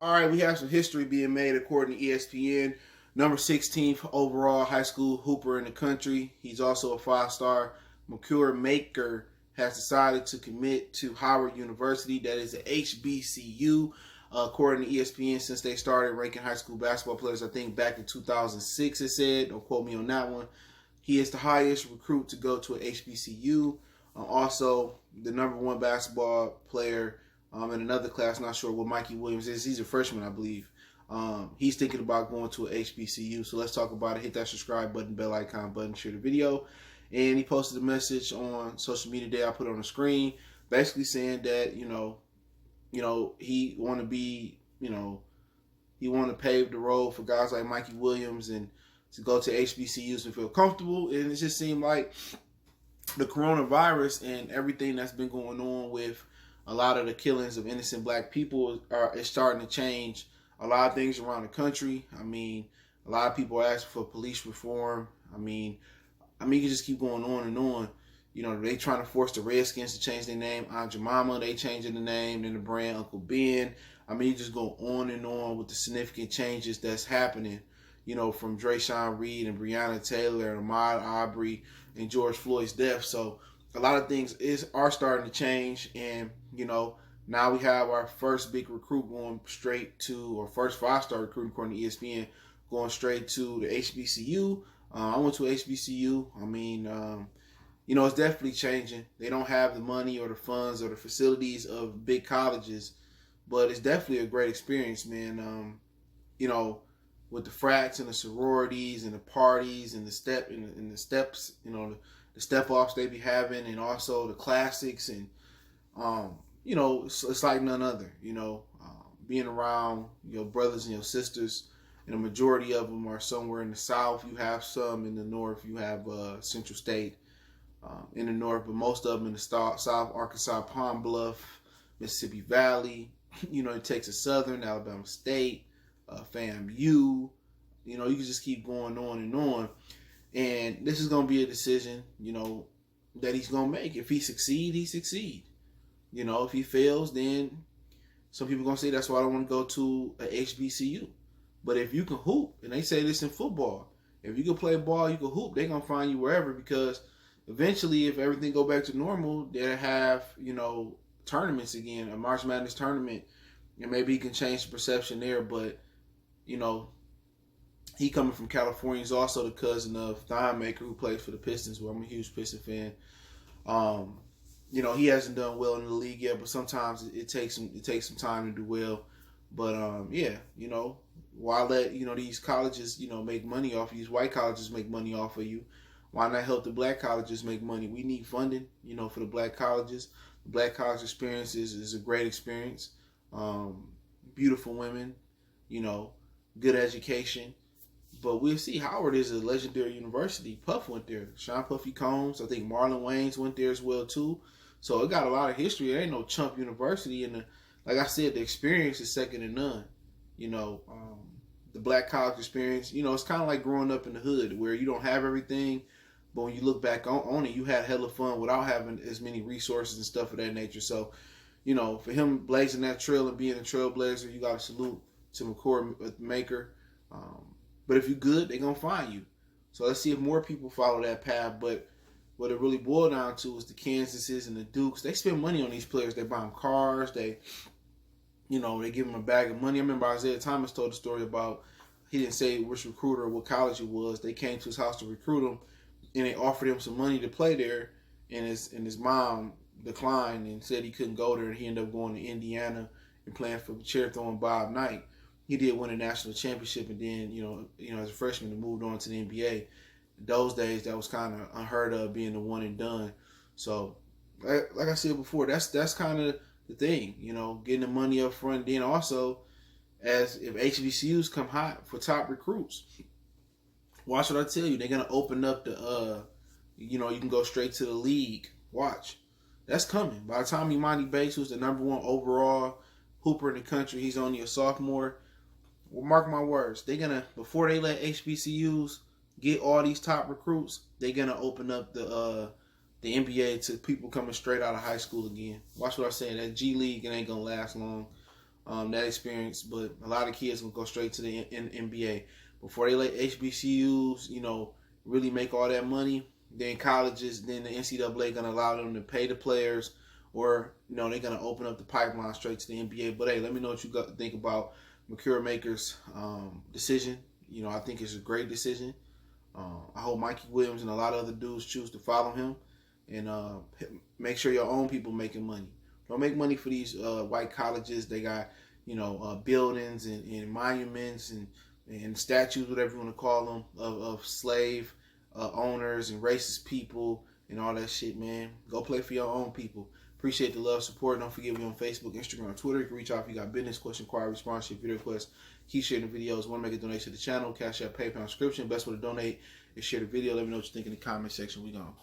All right, we have some history being made according to ESPN. Number 16th overall high school hooper in the country. He's also a five-star. Makur has decided to commit to Howard University. That is a HBCU. According to ESPN, since they started ranking high school basketball players, I think back in 2006, it said. Don't quote me on that one. He is the highest recruit to go to an HBCU. Also, the number one basketball player in another class, not sure what Mikey Williams is. He's a freshman, I believe. He's thinking about going to an HBCU. So let's talk about it. Hit that subscribe button, bell icon button, share the video. And he posted a message on social media today. I put it on the screen, basically saying that he want to be, he want to pave the road for guys like Mikey Williams and to go to HBCUs and feel comfortable. And it just seemed like the coronavirus and everything that's been going on with a lot of the killings of innocent black people is starting to change a lot of things around the country. I mean, a lot of people are asking for police reform. I mean, you can just keep going on and on. They trying to force the Redskins to change their name. Aunt Jemima, they changing the name, then the brand Uncle Ben. I mean, you just go on and on with the significant changes that's happening. From Drayshawn Reed and Breonna Taylor and Ahmaud Arbery and George Floyd's death. So a lot of things are starting to change, and now we have our first big recruit going straight to, or first five-star recruit according to ESPN, going straight to the HBCU. I went to HBCU. I mean, it's definitely changing. They don't have the money or the funds or the facilities of big colleges, but it's definitely a great experience, man. With the frats and the sororities and the parties and the steps, the step offs they be having, and also the classics, and it's like none other. Being around your brothers and your sisters, and the majority of them are somewhere in the South. You have some in the North. You have Central State in the North, but most of them in the South: Arkansas, Palm Bluff, Mississippi Valley. Texas Southern, Alabama State, FAMU. You can just keep going on and on. And this is going to be a decision, that he's going to make. If he succeed, he succeed. If he fails, then some people are going to say, that's why I don't want to go to a HBCU. But if you can hoop, and they say this in football, if you can play ball, you can hoop, they're going to find you wherever, because eventually, if everything go back to normal, they'll have, tournaments again, a March Madness tournament, and maybe he can change the perception there. But, he coming from California is also the cousin of Thon Maker, who plays for the Pistons, where I'm a huge Piston fan. He hasn't done well in the league yet, but sometimes it takes some time to do well. But why let these colleges make money off of you? These white colleges make money off of you. Why not help the black colleges make money? We need funding, for the black colleges. The black college experience is a great experience. Beautiful women, good education. But we'll see. Howard is a legendary university. Puff went there. Sean Puffy Combs. I think Marlon Wayans went there as well too. So it got a lot of history. It ain't no chump university. And like I said, the experience is second to none. The black college experience. It's kind of like growing up in the hood, where you don't have everything, but when you look back on it, you had hella fun without having as many resources and stuff of that nature. So, for him blazing that trail and being a trailblazer, you got to salute to Makur Maker. But if you're good, they're going to find you. So let's see if more people follow that path. But what it really boiled down to is the Kansases and the Dukes. They spend money on these players. They buy them cars. They give them a bag of money. I remember Isaiah Thomas told a story about, he didn't say which recruiter or what college it was. They came to his house to recruit him, and they offered him some money to play there. And his mom declined and said he couldn't go there. And he ended up going to Indiana and playing for chair throwing Bob Knight. He did win a national championship, and then, as a freshman, he moved on to the NBA. In those days, that was kind of unheard of, being the one and done. So, like I said before, that's kind of the thing, getting the money up front. Then also, as if HBCUs come hot for top recruits, watch what I tell you. They're gonna open up the, you can go straight to the league. Watch, that's coming. By the time Imani Bates, who's the number one overall hooper in the country, he's only a sophomore. Well, mark my words, they're going to, before they let HBCUs get all these top recruits, they're going to open up the NBA to people coming straight out of high school again. Watch what I'm saying. That G League, it ain't going to last long. that experience. But a lot of kids will go straight to the NBA before they let HBCUs, really make all that money. Then colleges, then the NCAA gonna allow them to pay the players, or they're gonna open up the pipeline straight to the NBA. But hey, let me know what you think about Makur Maker's decision. I think it's a great decision. I hope Mikey Williams and a lot of other dudes choose to follow him, and make sure your own people making money. Don't make money for these white colleges. They got buildings and monuments and statues, whatever you want to call them, of slave owners and racist people and all that shit, man. Go play for your own people. Appreciate the love, support. Don't forget we on Facebook, Instagram, Twitter. You can reach out if you got business, question, inquiry, sponsorship, video requests. Keep sharing the videos. Want to make a donation to the channel? Cash App, PayPal, subscription. Best way to donate is share the video. Let me know what you think in the comment section. We gone.